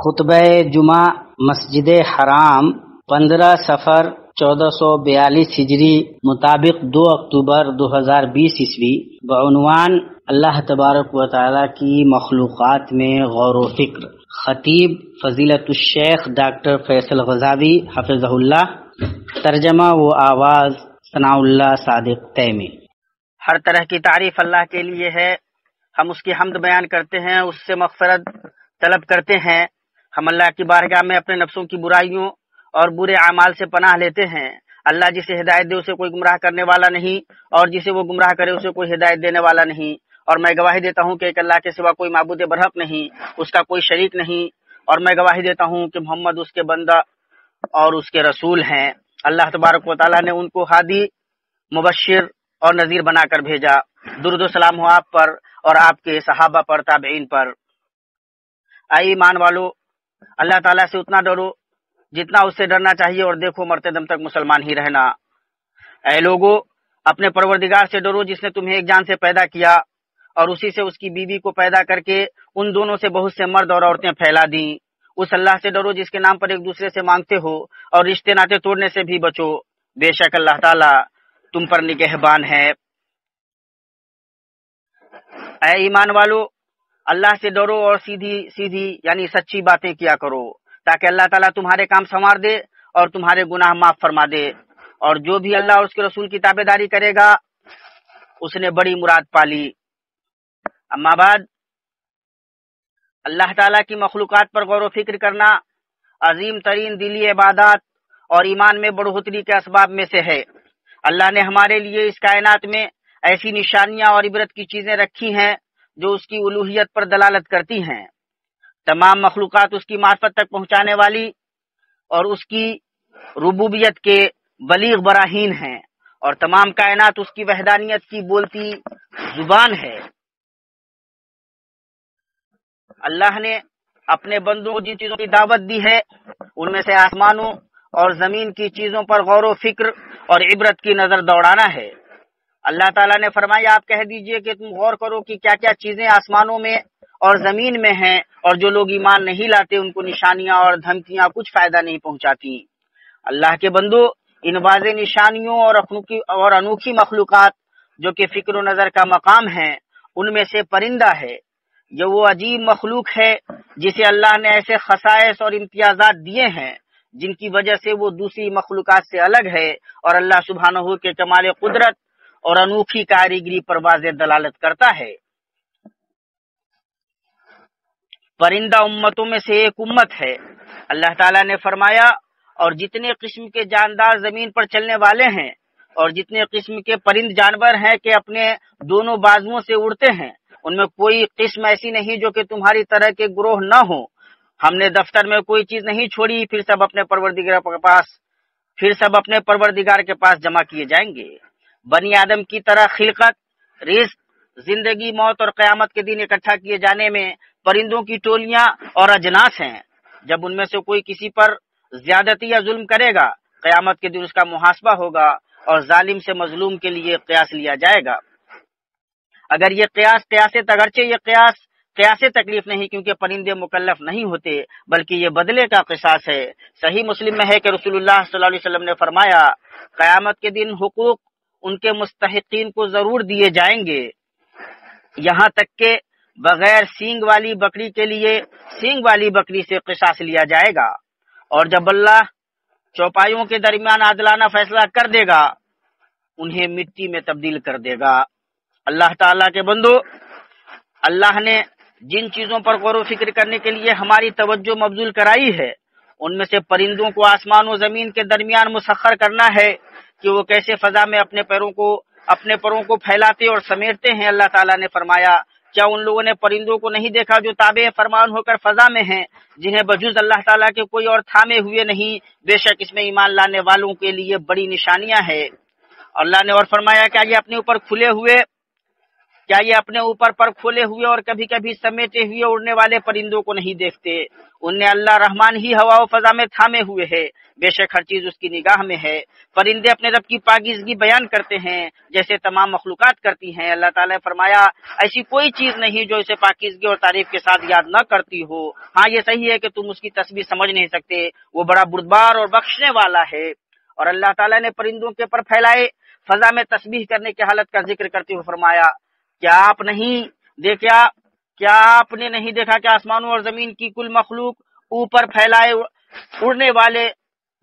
خطبہ جمعہ مسجد حرام 15 سفر 1442 ہجری مطابق 2 اکتوبر 2020 عیسوی بعنوان اللہ تبارک و تعالی کی مخلوقات میں غور و فکر، خطیب فضیلت الشیخ ڈاکٹر فیصل غزاوی حفظہ اللہ، ترجمہ و آواز ثناء اللہ صادق تیمی۔ ہر طرح کی تعریف اللہ کے لیے ہے، ہم اس کی حمد بیان کرتے ہیں، اس سے مغفرت طلب کرتے ہیں، ہم اللہ کی بارگاہ میں اپنے نفسوں کی برائیوں اور برے اعمال سے پناہ لیتے ہیں۔ اللہ جسے ہدایت دے اسے کوئی گمراہ کرنے والا نہیں، اور جسے وہ گمراہ کرے اسے کوئی ہدایت دینے والا نہیں، اور میں گواہی دیتا ہوں کہ ایک اللہ کے سوا کوئی معبود برحق نہیں، اس کا کوئی شریک نہیں، اور میں گواہی دیتا ہوں کہ محمد اس کے بندہ اور اس کے رسول ہیں۔ اللہ تبارک و تعالیٰ نے ان کو ہادی، مبشر اور نذیر بنا کر بھیجا۔ درود و سلام ہو آپ پر اور آپ کے صحابہ پر، تابعین پر۔ اے ایمان والو، اللہ تعالیٰ سے اتنا ڈرو جتنا اس سے ڈرنا چاہیے، اور دیکھو مرتے دم تک مسلمان ہی رہنا۔ اے لوگو، اپنے پروردگار سے ڈرو جس نے تمہیں ایک جان سے پیدا کیا اور اسی سے اس کی بیوی کو پیدا کر کے ان دونوں سے بہت سے مرد اور عورتیں پھیلا دیں۔ اس اللہ سے ڈرو جس کے نام پر ایک دوسرے سے مانگتے ہو، اور رشتے ناطے توڑنے سے بھی بچو، بے شک اللہ تعالیٰ تم پر نگہبان ہے۔ اے ایمان والو، اللہ سے ڈرو اور سیدھی یعنی سچی باتیں کیا کرو، تاکہ اللہ تعالیٰ تمہارے کام سنوار دے اور تمہارے گناہ معاف فرما دے، اور جو بھی اللہ اور اس کے رسول کی تابعداری کرے گا اس نے بڑی مراد پالی۔ اما بعد، اللہ تعالیٰ کی مخلوقات پر غور و فکر کرنا عظیم ترین دلی عبادات اور ایمان میں بڑھوتری کے اسباب میں سے ہے۔ اللہ نے ہمارے لیے اس کائنات میں ایسی نشانیاں اور عبرت کی چیزیں رکھی ہیں جو اس کی الوہیت پر دلالت کرتی ہیں۔ تمام مخلوقات اس کی معرفت تک پہنچانے والی اور اس کی ربوبیت کے بلیغ براہین ہیں، اور تمام کائنات اس کی وحدانیت کی بولتی زبان ہے۔ اللہ نے اپنے بندوں کو جن چیزوں کی دعوت دی ہے ان میں سے آسمانوں اور زمین کی چیزوں پر غور و فکر اور عبرت کی نظر دوڑانا ہے۔ اللہ تعالیٰ نے فرمایا، آپ کہہ دیجئے کہ تم غور کرو کہ کیا کیا چیزیں آسمانوں میں اور زمین میں ہیں، اور جو لوگ ایمان نہیں لاتے ان کو نشانیاں اور دھمکیاں کچھ فائدہ نہیں پہنچاتی۔ اللہ کے بندو، ان واضح نشانیوں اور انوکھی مخلوقات جو کہ فکر و نظر کا مقام ہیں، ان میں سے پرندہ ہے۔ یہ وہ عجیب مخلوق ہے جسے اللہ نے ایسے خصائص اور امتیازات دیے ہیں جن کی وجہ سے وہ دوسری مخلوقات سے الگ ہے، اور اللہ سبحانہ کے کمال قدرت اور انوکھی کاریگری پر واضح دلالت کرتا ہے۔ پرندہ امتوں میں سے ایک امت ہے۔ اللہ تعالیٰ نے فرمایا، اور جتنے قسم کے جاندار زمین پر چلنے والے ہیں اور جتنے قسم کے پرند جانور ہیں کہ اپنے دونوں بازوؤں سے اڑتے ہیں، ان میں کوئی قسم ایسی نہیں جو کہ تمہاری طرح کے گروہ نہ ہو۔ ہم نے دفتر میں کوئی چیز نہیں چھوڑی، پھر سب اپنے پروردگار کے پاس جمع کیے جائیں گے۔ بنی آدم کی طرح خلقت، رزق، زندگی، موت اور قیامت کے دن اکٹھا کیے جانے میں پرندوں کی ٹولیاں اور اجناس ہیں۔ جب ان میں سے کوئی کسی پر زیادتی یا ظلم کرے گا، قیامت کے دن اس کا محاسبہ ہوگا، اور ظالم سے مظلوم کے لیے قیاس لیا جائے گا۔ اگر یہ اگرچہ یہ قیاس تکلیف نہیں، کیونکہ پرندے مکلف نہیں ہوتے، بلکہ یہ بدلے کا قصاص ہے۔ صحیح مسلم میں ہے کہ رسول اللہ صلی اللہ علیہ وسلم نے فرمایا، قیامت کے دن حقوق ان کے مستحقین کو ضرور دیے جائیں گے، یہاں تک کہ بغیر سینگ والی بکری کے لیے سینگ والی بکری سے قصاص لیا جائے گا، اور جب اللہ چوپایوں کے درمیان عادلانہ فیصلہ کر دے گا انہیں مٹی میں تبدیل کر دے گا۔ اللہ تعالیٰ کے بندو، اللہ نے جن چیزوں پر غور و فکر کرنے کے لیے ہماری توجہ مبذول کرائی ہے ان میں سے پرندوں کو آسمان و زمین کے درمیان مسخر کرنا ہے کہ وہ کیسے فضا میں اپنے پروں کو پھیلاتے اور سمیٹتے ہیں۔ اللہ تعالیٰ نے فرمایا، کیا ان لوگوں نے پرندوں کو نہیں دیکھا جو تابع فرمان ہو کر فضا میں ہیں، جنہیں بجز اللہ تعالیٰ کے کوئی اور تھامے ہوئے نہیں؟ بے شک اس میں ایمان لانے والوں کے لیے بڑی نشانیاں ہیں۔ اللہ نے اور فرمایا، کیا یہ اپنے اوپر کھلے ہوئے کیا یہ اپنے اوپر پر کھولے ہوئے اور کبھی کبھی سمیٹے ہوئے اڑنے والے پرندوں کو نہیں دیکھتے؟ انہیں اللہ رحمان ہی ہوا و فضا میں تھامے ہوئے ہے، بے شک ہر چیز اس کی نگاہ میں ہے۔ پرندے اپنے رب کی پاکیزگی بیان کرتے ہیں جیسے تمام مخلوقات کرتی ہیں۔ اللہ تعالیٰ نے فرمایا ایسی کوئی چیز نہیں جو اسے پاکیزگی اور تعریف کے ساتھ یاد نہ کرتی ہو۔ ہاں یہ صحیح ہے کہ تم اس کی تسبیح سمجھ نہیں سکتے، وہ بڑا بردبار اور بخشنے والا ہے۔ اور اللہ تعالیٰ نے پرندوں کے پر پھیلائے فضا میں تسبیح کرنے کی حالت کا ذکر کرتے ہوئے فرمایا کیا آپ نے نہیں دیکھا کہ آسمانوں اور زمین کی کل مخلوق اوپر پھیلائے اڑنے والے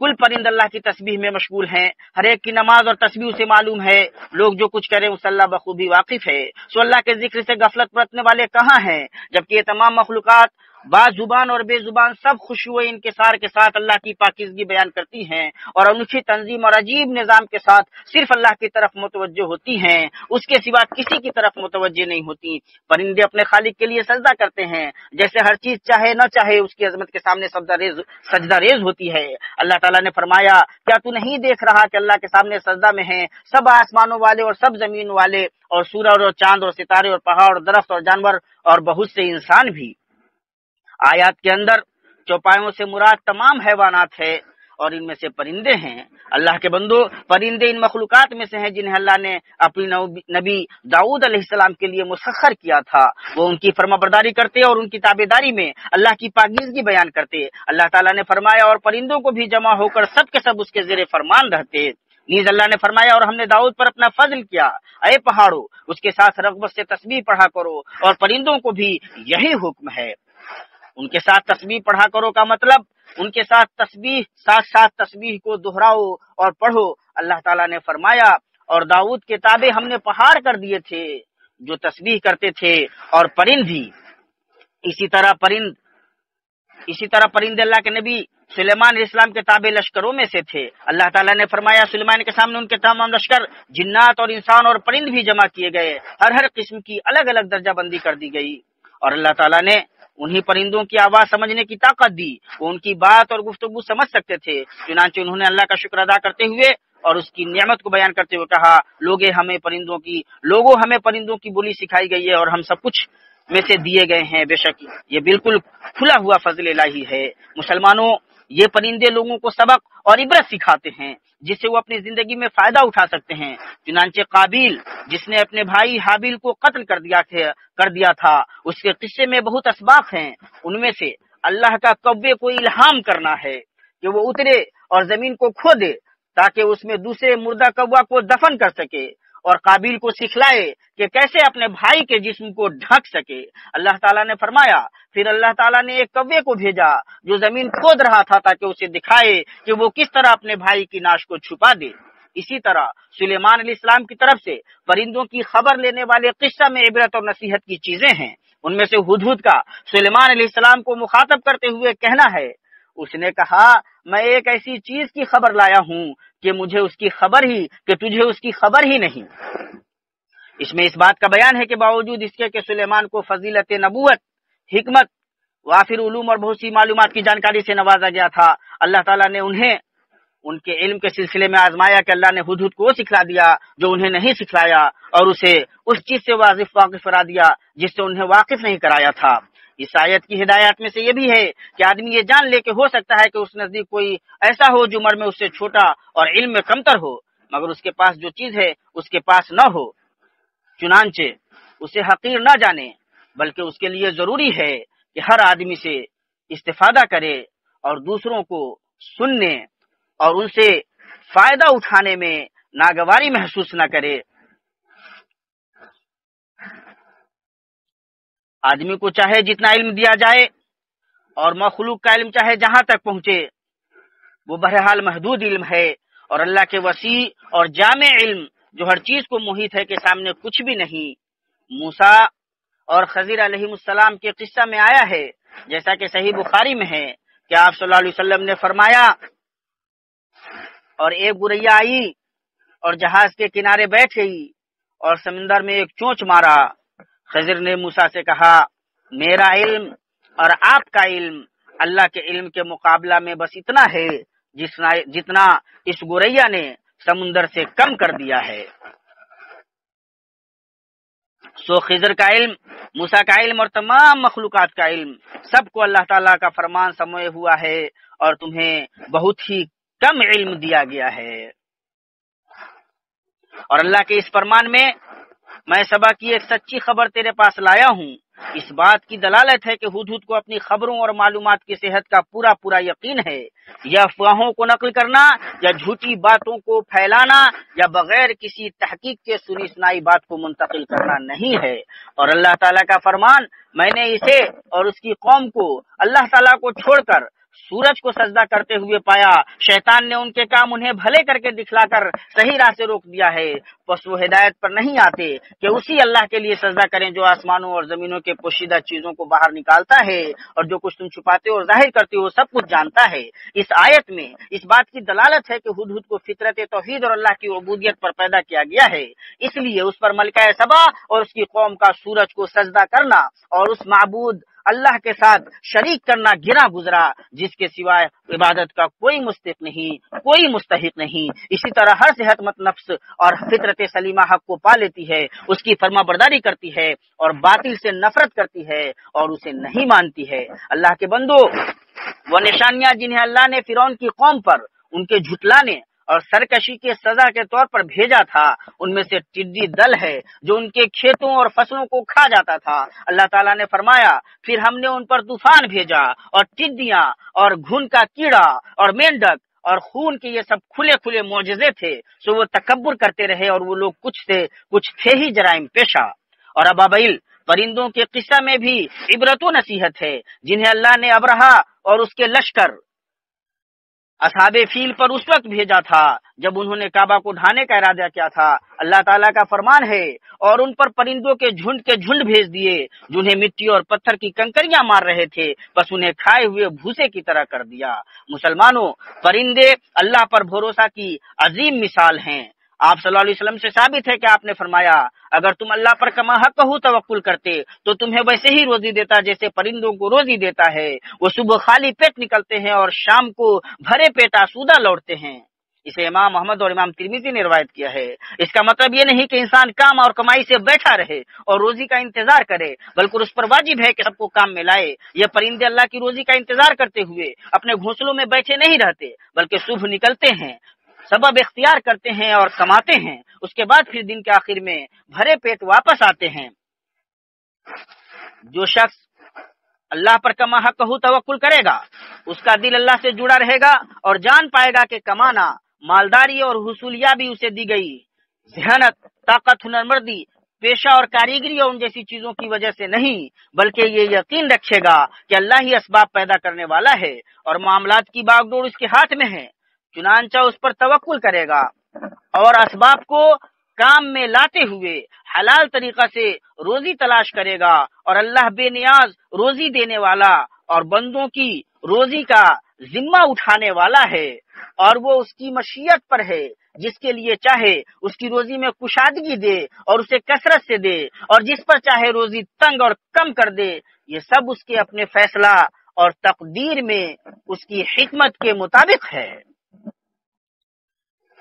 کل پرند اللہ کی تسبیح میں مشغول ہیں، ہر ایک کی نماز اور تسبیح اسے معلوم ہے، لوگ جو کچھ کریں اس اللہ بخوبی واقف ہے۔ سو اللہ کے ذکر سے غفلت برتنے والے کہاں ہیں، جبکہ یہ تمام مخلوقات با زبان اور بے زبان سب خوشو انکسار کے ساتھ اللہ کی پاکیزگی بیان کرتی ہیں اور انوکھی تنظیم اور عجیب نظام کے ساتھ صرف اللہ کی طرف متوجہ ہوتی ہیں، اس کے سوا کسی کی طرف متوجہ نہیں ہوتی۔ پرندے اپنے خالق کے لیے سجدہ کرتے ہیں جیسے ہر چیز چاہے نہ چاہے اس کی عظمت کے سامنے سجدہ ریز ہوتی ہے۔ اللہ تعالیٰ نے فرمایا کیا تو نہیں دیکھ رہا کہ اللہ کے سامنے سجدہ میں ہیں سب آسمانوں والے اور سب زمین والے اور سورج اور چاند اور ستارے اور پہاڑ اور درخت اور جانور اور بہت سے انسان بھی۔ آیات کے اندر چوپایوں سے مراد تمام حیوانات ہے اور ان میں سے پرندے ہیں۔ اللہ کے بندو، پرندے ان مخلوقات میں سے ہیں جنہیں اللہ نے اپنی نبی داؤد علیہ السلام کے لیے مسخر کیا تھا، وہ ان کی فرما برداری کرتے اور ان کی تابعداری میں اللہ کی پاکیزگی بیان کرتے۔ اللہ تعالیٰ نے فرمایا اور پرندوں کو بھی جمع ہو کر سب کے سب اس کے زیر فرمان رہتے۔ نیز اللہ نے فرمایا اور ہم نے داؤد پر اپنا فضل کیا، اے پہاڑوں اس کے ساتھ رغبت سے تسبیح پڑھا کرو، اور پرندوں کو بھی یہی حکم ہے، ان کے ساتھ تسبیح پڑھا کرو کا مطلب ان کے ساتھ تسبیح کو دہراؤ اور پڑھو۔ اللہ تعالیٰ نے فرمایا اور داؤد کے تابع ہم نے پہاڑ کر دیے تھے جو تسبیح کرتے تھے اور پرند بھی اسی طرح پرند اللہ کے نبی سلیمان علیہ السلام کے تابع لشکروں میں سے تھے۔ اللہ تعالیٰ نے فرمایا سلیمان کے سامنے ان کے تمام لشکر جنات اور انسان اور پرند بھی جمع کیے گئے، ہر قسم کی الگ الگ درجہ بندی کر دی گئی، اور اللہ تعالیٰ نے انہی پرندوں کی آواز سمجھنے کی طاقت دی، وہ ان کی بات اور گفتگو سمجھ سکتے تھے، چنانچہ انہوں نے اللہ کا شکر ادا کرتے ہوئے اور اس کی نعمت کو بیان کرتے ہوئے کہا ہمیں پرندوں کی بولی سکھائی گئی ہے اور ہم سب کچھ میں سے دیے گئے ہیں، بے شک یہ بالکل کھلا ہوا فضل الہی ہے۔ مسلمانوں، یہ پرندے لوگوں کو سبق اور عبرت سکھاتے ہیں جس سے وہ اپنی زندگی میں فائدہ اٹھا سکتے ہیں۔ چنانچہ قابیل جس نے اپنے بھائی حابیل کو قتل کر دیا تھا، اس کے قصے میں بہت اسباق ہیں، ان میں سے اللہ کا کوے کو الہام کرنا ہے کہ وہ اترے اور زمین کو کھو دے تاکہ اس میں دوسرے مردہ کوا کو دفن کر سکے، اور قابیل کو سکھلائے کہ کیسے اپنے بھائی کے جسم کو ڈھک سکے۔ اللہ تعالیٰ نے فرمایا پھر اللہ تعالیٰ نے ایک کوے کو بھیجا جو زمین کھود رہا تھا تاکہ اسے دکھائے کہ وہ کس طرح اپنے بھائی کی ناش کو چھپا دے۔ اسی طرح سلیمان علیہ السلام کی طرف سے پرندوں کی خبر لینے والے قصہ میں عبرت اور نصیحت کی چیزیں ہیں۔ ان میں سے ہدہد کا سلیمان علیہ السلام کو مخاطب کرتے ہوئے کہنا ہے، اس نے کہا میں ایک ایسی چیز کی خبر لایا ہوں کہ تجھے اس کی خبر ہی نہیں۔ اس میں اس بات کا بیان ہے کہ باوجود اس کے کہ سلیمان کو فضیلت نبوت، حکمت، وافر علوم اور بہت سی معلومات کی جانکاری سے نوازا گیا تھا، اللہ تعالیٰ نے انہیں ان کے علم کے سلسلے میں آزمایا کہ اللہ نے ہدہد کو سکھلا دیا جو انہیں نہیں سکھلایا، اور اسے اس چیز سے واقف کرا دیا جس سے انہیں واقف نہیں کرایا تھا۔ اس آیت کی ہدایات میں سے یہ بھی ہے کہ آدمی یہ جان لے کہ ہو سکتا ہے کہ اس نزدیک کوئی ایسا ہو جو عمر میں اس سے چھوٹا اور علم میں کمتر ہو، مگر اس کے پاس جو چیز ہے اس کے پاس نہ ہو، چنانچہ اسے حقیر نہ جانے، بلکہ اس کے لیے ضروری ہے کہ ہر آدمی سے استفادہ کرے اور دوسروں کو سننے اور ان سے فائدہ اٹھانے میں ناگواری محسوس نہ کرے۔ آدمی کو چاہے جتنا علم دیا جائے اور مخلوق کا علم چاہے جہاں تک پہنچے، وہ بہرحال محدود علم ہے، اور اللہ کے وسیع اور جامع علم جو ہر چیز کو محیط ہے کے سامنے کچھ بھی نہیں۔ موسیٰ اور خضر علیہ السلام کے قصہ میں آیا ہے، جیسا کہ صحیح بخاری میں ہے کہ آپ صلی اللہ علیہ وسلم نے فرمایا اور ایک گوریا آئی اور جہاز کے کنارے بیٹھ گئی اور سمندر میں ایک چونچ مارا۔ خضر نے موسیٰ سے کہا میرا علم اور آپ کا علم اللہ کے علم کے مقابلہ میں بس اتنا ہے جتنا اس گوریا نے سمندر سے کم کر دیا ہے۔ سو خضر کا علم، موسیٰ کا علم اور تمام مخلوقات کا علم سب کو اللہ تعالیٰ کا فرمان سموئے ہوا ہے، اور تمہیں بہت ہی کم علم دیا گیا ہے۔ اور اللہ کے اس فرمان میں میں سبا کی ایک سچی خبر تیرے پاس لایا ہوں، اس بات کی دلالت ہے کہ ہدہد کو اپنی خبروں اور معلومات کی صحت کا پورا یقین ہے۔ یا افواہوں کو نقل کرنا یا جھوٹی باتوں کو پھیلانا یا بغیر کسی تحقیق کے سنی سنائی بات کو منتقل کرنا نہیں ہے۔ اور اللہ تعالیٰ کا فرمان، میں نے اسے اور اس کی قوم کو اللہ تعالیٰ کو چھوڑ کر سورج کو سجدہ کرتے ہوئے پایا، شیطان نے ان کے کام انہیں بھلے کر کے دکھلا کر صحیح راہ سے روک دیا ہے، پس وہ ہدایت پر نہیں آتے کہ اسی اللہ کے لیے سجدہ کریں جو آسمانوں اور زمینوں کے پوشیدہ چیزوں کو باہر نکالتا ہے، اور جو کچھ تم چھپاتے اور ظاہر کرتے ہو سب کچھ جانتا ہے۔ اس آیت میں اس بات کی دلالت ہے کہ ہدہد کو فطرت توحید اور اللہ کی عبودیت پر پیدا کیا گیا ہے، اس لیے اس پر ملکہ سبا اور اس کی قوم کا سورج کو سجدہ کرنا اور اس معبود اللہ کے ساتھ شریک کرنا گرا گزرا جس کے سوائے عبادت کا کوئی مستحق نہیں۔ اسی طرح ہر صحت مند نفس اور فطرت سلیمہ حق کو پا لیتی ہے، اس کی فرما برداری کرتی ہے اور باطل سے نفرت کرتی ہے اور اسے نہیں مانتی ہے۔ اللہ کے بندو، وہ نشانیاں جنہیں اللہ نے فرعون کی قوم پر ان کے جھٹلانے اور سرکشی کے سزا کے طور پر بھیجا تھا، ان میں سے ٹڈی دل ہے جو ان کے کھیتوں اور فصلوں کو کھا جاتا تھا۔ اللہ تعالیٰ نے فرمایا، پھر ہم نے ان پر طوفان بھیجا اور ٹڈیاں اور گھن کا کیڑا اور مینڈک اور خون کے یہ سب کھلے معجزے تھے، سو وہ تکبر کرتے رہے اور وہ لوگ کچھ تھے ہی جرائم پیشہ۔ اور ابابیل پرندوں کے قصہ میں بھی عبرت و نصیحت ہے، جنہیں اللہ نے ابرہا اور اس کے لشکر اصحاب فیل پر اس وقت بھیجا تھا جب انہوں نے کعبہ کو ڈھانے کا ارادہ کیا تھا۔ اللہ تعالیٰ کا فرمان ہے، اور ان پر پرندوں کے جھنڈ بھیج دیے جنہیں مٹی اور پتھر کی کنکریاں مار رہے تھے، بس انہیں کھائے ہوئے بھوسے کی طرح کر دیا۔ مسلمانوں، پرندے اللہ پر بھروسہ کی عظیم مثال ہیں۔ آپ صلی اللہ علیہ وسلم سے ثابت ہے کہ آپ نے فرمایا، اگر تم اللہ پر کما حق توکل کرتے تو تمہیں ویسے ہی روزی دیتا جیسے پرندوں کو روزی دیتا ہے۔ وہ صبح خالی پیٹ نکلتے ہیں اور شام کو بھرے پیٹ آسودہ لوٹتے ہیں۔ اسے امام احمد اور امام ترمذی نے روایت کیا ہے۔ اس کا مطلب یہ نہیں کہ انسان کام اور کمائی سے بیٹھا رہے اور روزی کا انتظار کرے، بلکہ اس پر واجب ہے کہ سب کو کام میں لائے۔ یہ پرندے اللہ کی روزی کا انتظار کرتے ہوئے اپنے گھونسلوں میں بیٹھے نہیں رہتے، بلکہ صبح نکلتے ہیں، سبب اختیار کرتے ہیں اور کماتے ہیں، اس کے بعد پھر دن کے آخر میں بھرے پیٹ واپس آتے ہیں۔ جو شخص اللہ پر کما حق توکل کرے گا، اس کا دل اللہ سے جڑا رہے گا اور جان پائے گا کہ کمانا، مالداری اور حصولیابی اسے دی گئی ذہانت، طاقت، ہنرمندی، پیشہ اور کاریگری اور ان جیسی چیزوں کی وجہ سے نہیں، بلکہ یہ یقین رکھے گا کہ اللہ ہی اسباب پیدا کرنے والا ہے اور معاملات کی باغ ڈور اس کے ہاتھ میں ہے، چنانچہ اس پر توکل کرے گا اور اسباب کو کام میں لاتے ہوئے حلال طریقہ سے روزی تلاش کرے گا، اور اللہ بے نیاز روزی دینے والا اور بندوں کی روزی کا ذمہ اٹھانے والا ہے، اور وہ اس کی مشیت پر ہے، جس کے لیے چاہے اس کی روزی میں کشادگی دے اور اسے کثرت سے دے، اور جس پر چاہے روزی تنگ اور کم کر دے۔ یہ سب اس کے اپنے فیصلہ اور تقدیر میں اس کی حکمت کے مطابق ہے۔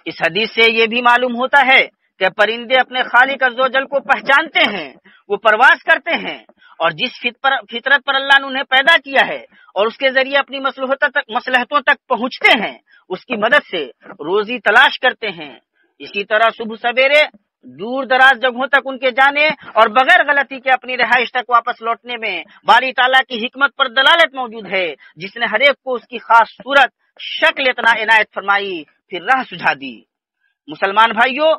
اس حدیث سے یہ بھی معلوم ہوتا ہے کہ پرندے اپنے خالق عز و جل کو پہچانتے ہیں، وہ پرواز کرتے ہیں اور جس فطرت پر اللہ نے انہیں پیدا کیا ہے اور اس کے ذریعے اپنی مصلحتوں تک پہنچتے ہیں، اس کی مدد سے روزی تلاش کرتے ہیں۔ اسی طرح صبح سویرے دور دراز جگہوں تک ان کے جانے اور بغیر غلطی کے اپنی رہائش تک واپس لوٹنے میں باری تعالیٰ کی حکمت پر دلالت موجود ہے، جس نے ہر ایک کو اس کی خاص صورت شکل اتنا عنایت فرمائی، پھر راہ سجھا دی۔ مسلمان بھائیوں،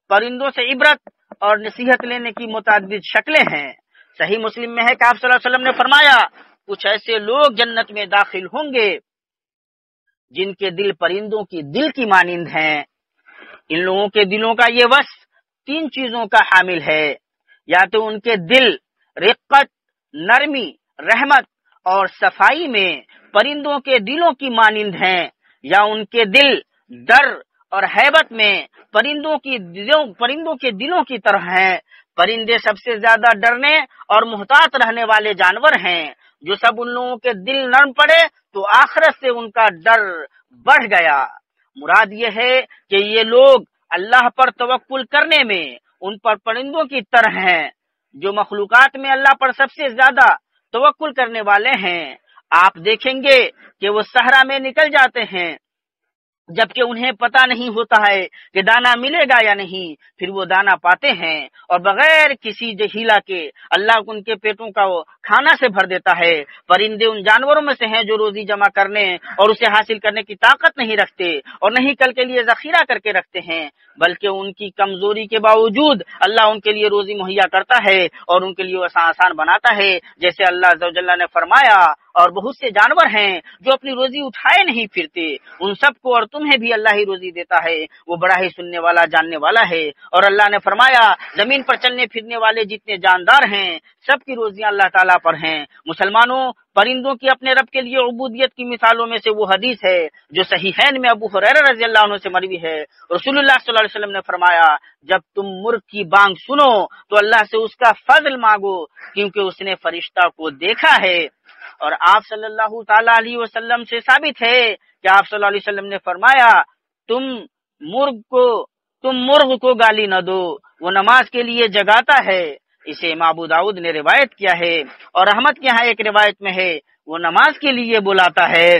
پرندوں سے عبرت اور نصیحت لینے کی متعدد شکلیں ہیں۔ صحیح مسلم میں ہے کہ آپ صلی اللہ علیہ وسلم نے فرمایا، کچھ ایسے لوگ جنت میں داخل ہوں گے جن کے دل پرندوں کی دل کی مانند ہیں۔ ان لوگوں کے دلوں کا یہ وصف 3 چیزوں کا حامل ہے، یا تو ان کے دل رقت، نرمی، رحمت اور صفائی میں پرندوں کے دلوں کی مانند ہیں، یا ان کے دل ڈر اور ہیبت میں پرندوں کے دلوں کی طرح ہیں۔ پرندے سب سے زیادہ ڈرنے اور محتاط رہنے والے جانور ہیں۔ جو سب ان لوگوں کے دل نرم پڑے تو آخرت سے ان کا ڈر بڑھ گیا۔ مراد یہ ہے کہ یہ لوگ اللہ پر توکل کرنے میں ان پر پرندوں کی طرح ہیں۔ جو مخلوقات میں اللہ پر سب سے زیادہ توکل کرنے والے ہیں، آپ دیکھیں گے کہ وہ صحرا میں نکل جاتے ہیں جبکہ انہیں پتہ نہیں ہوتا ہے کہ دانا ملے گا یا نہیں، پھر وہ دانا پاتے ہیں اور بغیر کسی ہیلا کے اللہ ان کے پیٹوں کا وہ کھانا سے بھر دیتا ہے۔ پرندے ان جانوروں میں سے ہیں جو روزی جمع کرنے اور اسے حاصل کرنے کی طاقت نہیں رکھتے اور نہیں کل کے لیے ذخیرہ کر کے رکھتے ہیں، بلکہ ان کی کمزوری کے باوجود اللہ ان کے لیے روزی مہیا کرتا ہے اور ان کے لیے آسان بناتا ہے، جیسے اللہ عز و جل نے فرمایا، اور بہت سے جانور ہیں جو اپنی روزی اٹھائے نہیں پھرتے، ان سب کو اور تمہیں بھی اللہ ہی روزی دیتا ہے، وہ بڑا ہی سننے والا جاننے والا ہے۔ اور اللہ نے فرمایا زمین پر چلنے پھرنے والے جتنے جاندار ہیں سب کی روزیاں اللہ تعالیٰ پر ہیں۔ مسلمانوں، پرندوں کی اپنے رب کے لیے عبودیت کی مثالوں میں سے وہ حدیث ہے جو صحیحین میں ابو ہریرہ رضی اللہ عنہ سے مروی ہے، رسول اللہ صلی اللہ علیہ وسلم نے فرمایا، جب تم مرغ کی بانگ سنو تو اللہ سے اس کا فضل مانگو کیونکہ اس نے فرشتہ کو دیکھا ہے۔ اور آپ صلی اللہ تعالی علیہ وسلم سے ثابت ہے کہ آپ صلی اللہ علیہ وسلم نے فرمایا، تم مرغ کو گالی نہ دو، وہ نماز کے لیے جگاتا ہے۔ اسے امام ابو داؤد نے روایت کیا ہے، اور احمد کے ہاں ایک روایت میں ہے وہ نماز کے لیے بلاتا ہے۔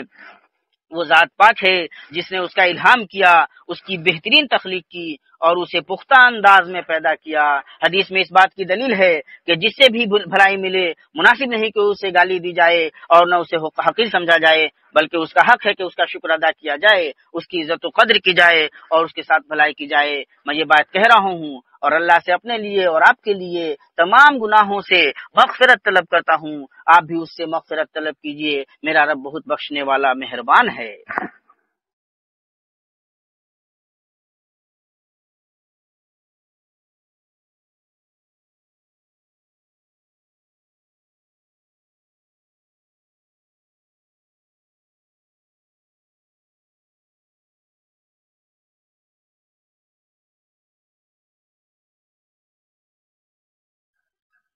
وہ ذات پاک ہے جس نے اس کا الہام کیا، اس کی بہترین تخلیق کی اور اسے پختہ انداز میں پیدا کیا۔ حدیث میں اس بات کی دلیل ہے کہ جس سے بھی بھلائی ملے مناسب نہیں کہ اسے گالی دی جائے اور نہ اسے حقیر سمجھا جائے، بلکہ اس کا حق ہے کہ اس کا شکر ادا کیا جائے، اس کی عزت و قدر کی جائے اور اس کے ساتھ بھلائی کی جائے۔ میں یہ بات کہہ رہا ہوں اور اللہ سے اپنے لیے اور آپ کے لیے تمام گناہوں سے مغفرت طلب کرتا ہوں، آپ بھی اس سے مغفرت طلب کیجئے، میرا رب بہت بخشنے والا مہربان ہے۔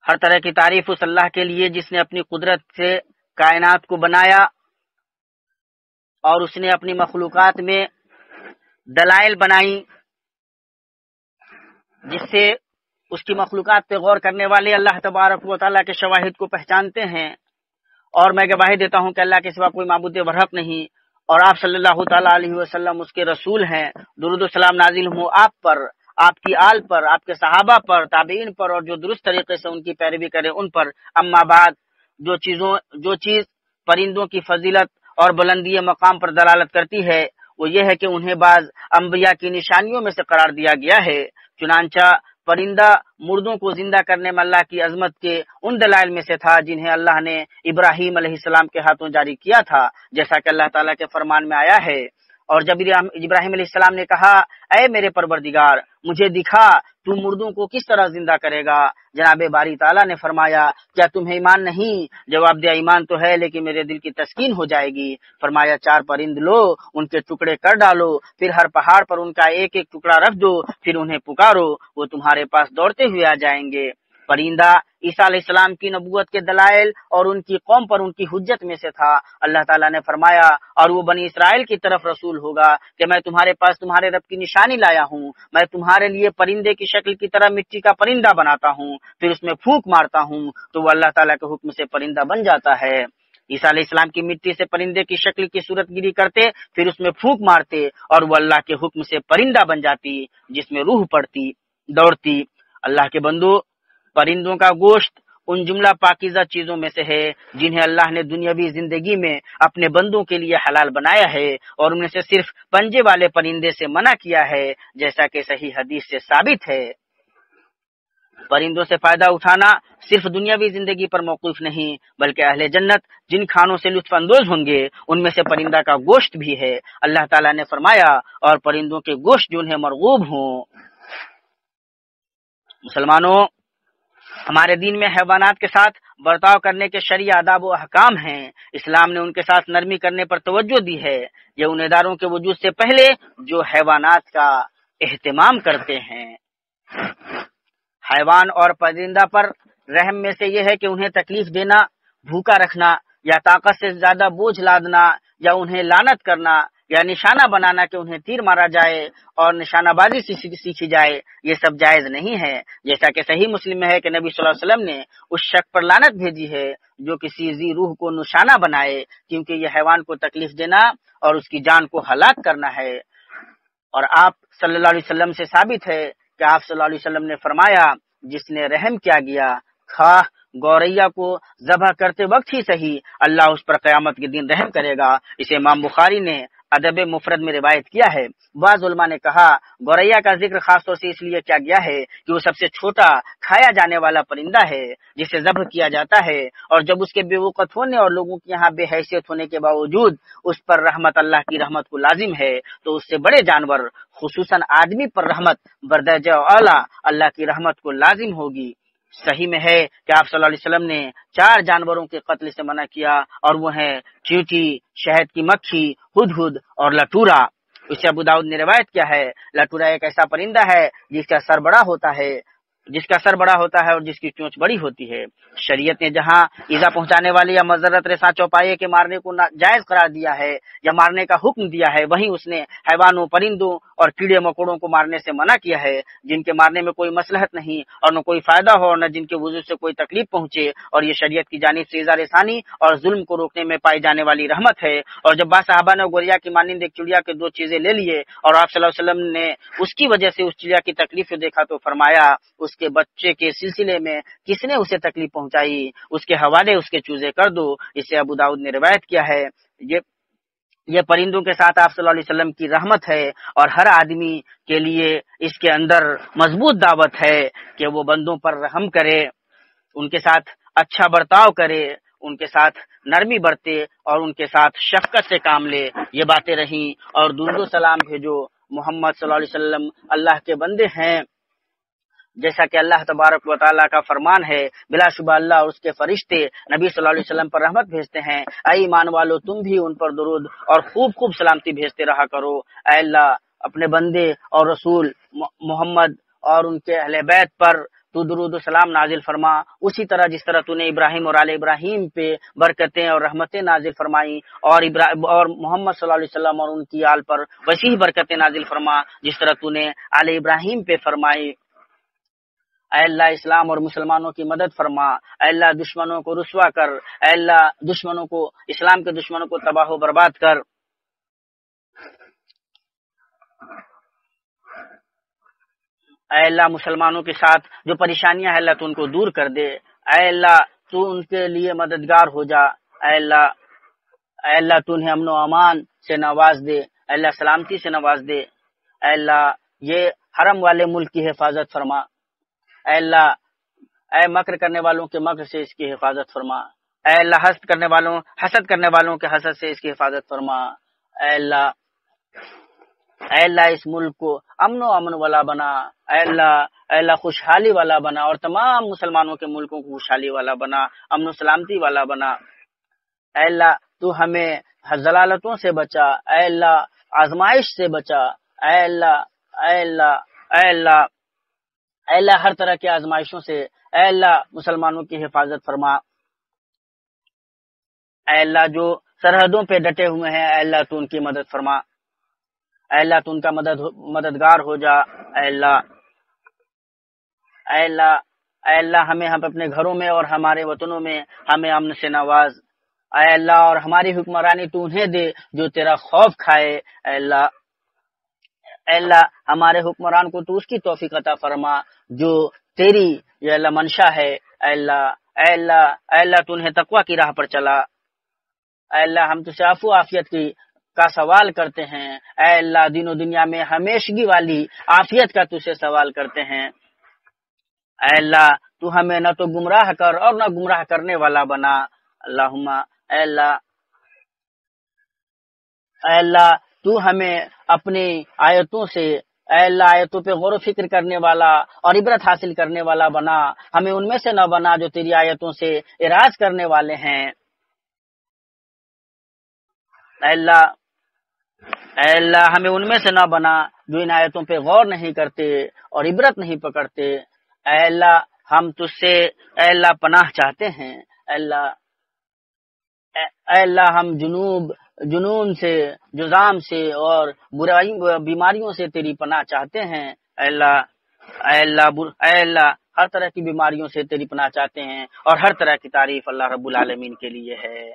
ہر طرح کی تعریف اس اللہ کے لیے جس نے اپنی قدرت سے کائنات کو بنایا اور اس نے اپنی مخلوقات میں دلائل بنائی جس سے اس کی مخلوقات پہ غور کرنے والے اللہ تبارک و تعالیٰ کے شواہد کو پہچانتے ہیں۔ اور میں گواہی دیتا ہوں کہ اللہ کے سوا کوئی معبود برحق نہیں، اور آپ صلی اللہ تعالیٰ علیہ وسلم اس کے رسول ہیں۔ درود و سلام نازل ہوں آپ پر، آپ کی آل پر، آپ کے صحابہ پر، تابعین پر، اور جو درست طریقے سے ان کی پیروی کرے ان پر۔ اما بعد، جو چیز پرندوں کی فضیلت اور بلندی مقام پر دلالت کرتی ہے وہ یہ ہے کہ انہیں بعض انبیاء کی نشانیوں میں سے قرار دیا گیا ہے۔ چنانچہ پرندہ مردوں کو زندہ کرنے میں اللہ کی عظمت کے ان دلائل میں سے تھا جنہیں اللہ نے ابراہیم علیہ السلام کے ہاتھوں جاری کیا تھا، جیسا کہ اللہ تعالیٰ کے فرمان میں آیا ہے۔ اور جب ابراہیم علیہ السلام نے کہا، اے میرے پروردگار مجھے دکھا تو مردوں کو کس طرح زندہ کرے گا، جناب باری تعالیٰ نے فرمایا، کیا تمہیں ایمان نہیں؟ جواب دیا، ایمان تو ہے لیکن میرے دل کی تسکین ہو جائے گی۔ فرمایا، 4 پرند لو، ان کے ٹکڑے کر ڈالو، پھر ہر پہاڑ پر ان کا ایک ایک ٹکڑا رکھ دو، پھر انہیں پکارو، وہ تمہارے پاس دوڑتے ہوئے آ جائیں گے۔ پرندہ عیسیٰ علیہ السلام کی نبوت کے دلائل اور ان کی قوم پر ان کی حجت میں سے تھا۔ اللہ تعالیٰ نے فرمایا، اور وہ بنی اسرائیل کی طرف رسول ہوگا کہ میں تمہارے پاس تمہارے رب کی نشانی لایا ہوں، میں تمہارے لیے پرندے کی شکل کی طرح مٹی کا پرندہ بناتا ہوں، پھر اس میں پھونک مارتا ہوں تو وہ اللہ تعالیٰ کے حکم سے پرندہ بن جاتا ہے۔ عیسیٰ علیہ السلام کی مٹی سے پرندے کی شکل کی صورت گیری کرتے، پھر اس میں پھونک مارتے اور وہ اللہ کے حکم سے پرندہ بن جاتی جس میں روح پڑتی دوڑتی۔ اللہ کے بندو، پرندوں کا گوشت ان جملہ پاکیزہ چیزوں میں سے ہے جنہیں اللہ نے دنیاوی زندگی میں اپنے بندوں کے لیے حلال بنایا ہے، اور ان میں سے صرف پنجے والے پرندے سے منع کیا ہے، جیسا کہ صحیح حدیث سے ثابت ہے۔ پرندوں سے فائدہ اٹھانا صرف دنیاوی زندگی پر موقوف نہیں بلکہ اہل جنت جن کھانوں سے لطف اندوز ہوں گے ان میں سے پرندہ کا گوشت بھی ہے۔ اللہ تعالیٰ نے فرمایا، اور پرندوں کے گوشت جو انہیں مرغوب ہوں۔ مسلمانوں، ہمارے دین میں حیوانات کے ساتھ برتاؤ کرنے کے شرعی آداب و احکام ہیں۔ اسلام نے ان کے ساتھ نرمی کرنے پر توجہ دی ہے، یہ ان اداروں کے وجود سے پہلے جو حیوانات کا اہتمام کرتے ہیں۔ حیوان اور پرندہ پر رحم میں سے یہ ہے کہ انہیں تکلیف دینا، بھوکا رکھنا یا طاقت سے زیادہ بوجھ لادنا یا انہیں لعنت کرنا یا نشانہ بنانا کہ انہیں تیر مارا جائے اور نشانہ بازی سیکھی جائے، یہ سب جائز نہیں ہے، جیسا کہ صحیح مسلم میں ہے کہ نبی صلی اللہ علیہ وسلم نے اس شخص پر لعنت بھیجی ہے جو کسی ذی روح کو نشانہ بنائے، کیونکہ یہ حیوان کو تکلیف دینا اور اس کی جان کو ہلاک کرنا ہے۔ اور آپ صلی اللہ علیہ وسلم سے ثابت ہے کہ آپ صلی اللہ علیہ وسلم نے فرمایا، جس نے رحم کیا گیا، خواہ گوریا کو ذبح کرتے وقت ہی صحیح، اللہ اس پر قیامت کے دن رحم کرے گا۔ اسے امام بخاری نے ادب مفرد میں روایت کیا ہے۔ بعض علماء نے کہا گوریا کا ذکر خاص طور سے اس لیے کیا گیا ہے کہ وہ سب سے چھوٹا کھایا جانے والا پرندہ ہے جسے ذبح کیا جاتا ہے، اور جب اس کے بے وقت ہونے اور لوگوں کے یہاں بے حیثیت ہونے کے باوجود اس پر رحمت اللہ کی رحمت کو لازم ہے، تو اس سے بڑے جانور خصوصاً آدمی پر رحمت بردرجہ اعلیٰ اللہ کی رحمت کو لازم ہوگی۔ صحیح میں ہے کہ آپ صلی اللہ علیہ وسلم نے 4 جانوروں کے قتل سے منع کیا، اور وہ ہیں چیونٹی، شہد کی مکھی، ہدہد اور لٹورا۔ اسے ابو داؤد نے روایت کیا ہے، لٹورا ایک ایسا پرندہ ہے جس کا سر بڑا ہوتا ہے اور جس کی چونچ بڑی ہوتی ہے۔ شریعت نے جہاں ایذا پہنچانے والے یا مضرت رساں چوپائے کے مارنے کو جائز قرار دیا ہے یا مارنے کا حکم دیا ہے، وہیں اس نے حیوانوں، پرندوں اور کیڑے مکوڑوں کو مارنے سے منع کیا ہے جن کے مارنے میں کوئی مصلحت نہیں اور نہ کوئی فائدہ ہو اور نہ جن کے وجود سے کوئی تکلیف پہنچے، اور یہ شریعت کی جانب سے ایذا رسانی اور ظلم کو روکنے میں پائی جانے والی رحمت ہے۔ اور جب بعض صحابہ نے گوریا کی مانند ایک چڑیا کے 2 چیزیں لے لیے اور آپ صلی اللہ علیہ وسلم نے اس کی وجہ سے اس چڑیا کی تکلیف کو دیکھا تو فرمایا، اس کے بچے کے سلسلے میں کس نے اسے تکلیف پہنچائی، اس کے حوالے اس کے چوزے کر دو۔ اسے ابو داؤد نے روایت کیا ہے۔ یہ پرندوں کے ساتھ آپ صلی اللہ علیہ وسلم کی رحمت ہے، اور ہر آدمی کے لیے اس کے اندر مضبوط دعوت ہے کہ وہ بندوں پر رحم کرے، ان کے ساتھ اچھا برتاؤ کرے، ان کے ساتھ نرمی برتے اور ان کے ساتھ شفقت سے کام لے۔ یہ باتیں رہیں، اور درود و سلام بھیجو۔ محمد صلی اللہ علیہ وسلم اللہ کے بندے ہیں، جیسا کہ اللہ تبارک و تعالیٰ کا فرمان ہے، بلا شبہ اللہ اور اس کے فرشتے نبی صلی اللہ علیہ وسلم پر رحمت بھیجتے ہیں۔ اے ایمان والو، تم بھی ان پر درود اور خوب خوب سلامتی بھیجتے رہا کرو۔ اے اللہ، اپنے بندے اور رسول محمد اور ان کے اہل بیت پر تو درود و سلام نازل فرما، اسی طرح جس طرح تو نے ابراہیم اور آل ابراہیم پہ برکتیں اور رحمتیں نازل فرمائی، اور محمد صلی اللہ علیہ وسلم اور ان کی آل پر ویسی ہی برکتیں نازل فرما جس طرح تو نے آل ابراہیم پہ فرمائی۔ اے اللہ، اسلام اور مسلمانوں کی مدد فرما۔ اے اللہ، دشمنوں کو رسوا کر۔ اے اللہ، اسلام کے دشمنوں کو تباہ و برباد کر۔ اے اللہ، مسلمانوں کے ساتھ جو پریشانیاں ہیں اللہ تو ان کو دور کر دے۔ اے اللہ، تو ان کے لیے مددگار ہو جا۔ اے اللہ تو انہیں امن و امان سے نواز دے۔ اے اللہ، سلامتی سے نواز دے۔ اے اللہ، یہ حرم والے ملک کی حفاظت فرما۔ اے اللہ، اے مکر کرنے والوں کے مکر سے اس کی حفاظت فرما۔ اے اللہ، حسد کرنے والوں کے حسد سے اس کی حفاظت فرما۔ اے اللہ اس ملک کو امن والا بنا۔ اے اللہ خوشحالی والا بنا، اور تمام مسلمانوں کے ملکوں کو خوشحالی والا بنا، امن و سلامتی والا بنا۔ اے اللہ، تو ہمیں ضلالتوں سے بچا۔ اے اللہ، آزمائش سے بچا۔ اے اللہ ہر طرح کی آزمائشوں سے اے اللہ مسلمانوں کی حفاظت فرما۔ اے اللہ، جو سرحدوں پہ ڈٹے ہوئے ہیں، اے اللہ تو ان کی مدد فرما۔ اے اللہ تو ان کا مددگار ہو جا۔ اے اللہ ہمیں اپنے گھروں میں اور ہمارے وطنوں میں ہمیں امن سے نواز۔ اے اللہ، اور ہماری حکمرانی تو انہیں دے جو تیرا خوف کھائے۔ اے اللہ ہمارے حکمران کو تو اس کی توفیق عطا فرما جو تیری یا اللہ منشا ہے۔ اے اللہ تو انہیں تقوی کی راہ پر چلا۔ اے اللہ، ہم تجھ سے عفو عافیت کا سوال کرتے ہیں۔ اے اللہ، دین و دنیا میں ہمیشگی والی عافیت کا تجھ سے سوال کرتے ہیں۔ اے اللہ، تو ہمیں نہ تو گمراہ کر اور نہ گمراہ کرنے والا بنا۔ اللہم اے اللہ تو ہمیں اپنی آیتوں سے اے اللہ آیتوں پہ غور و فکر کرنے والا اور عبرت حاصل کرنے والا بنا، ہمیں ان میں سے نہ بنا جو تیری آیتوں سے اعراض کرنے والے ہیں۔ اے اللہ ہمیں ان میں سے نہ بنا جو ان آیتوں پہ غور نہیں کرتے اور عبرت نہیں پکڑتے۔ اے اللہ، ہم تجھ سے اے اللہ پناہ چاہتے ہیں۔ اے اللہ ہم جنوب جنون سے، جزام سے اور برائی بیماریوں سے تیری پناہ چاہتے ہیں۔ اے اللہ ہر طرح کی بیماریوں سے تیری پناہ چاہتے ہیں، اور ہر طرح کی تعریف اللہ رب العالمین کے لیے ہے۔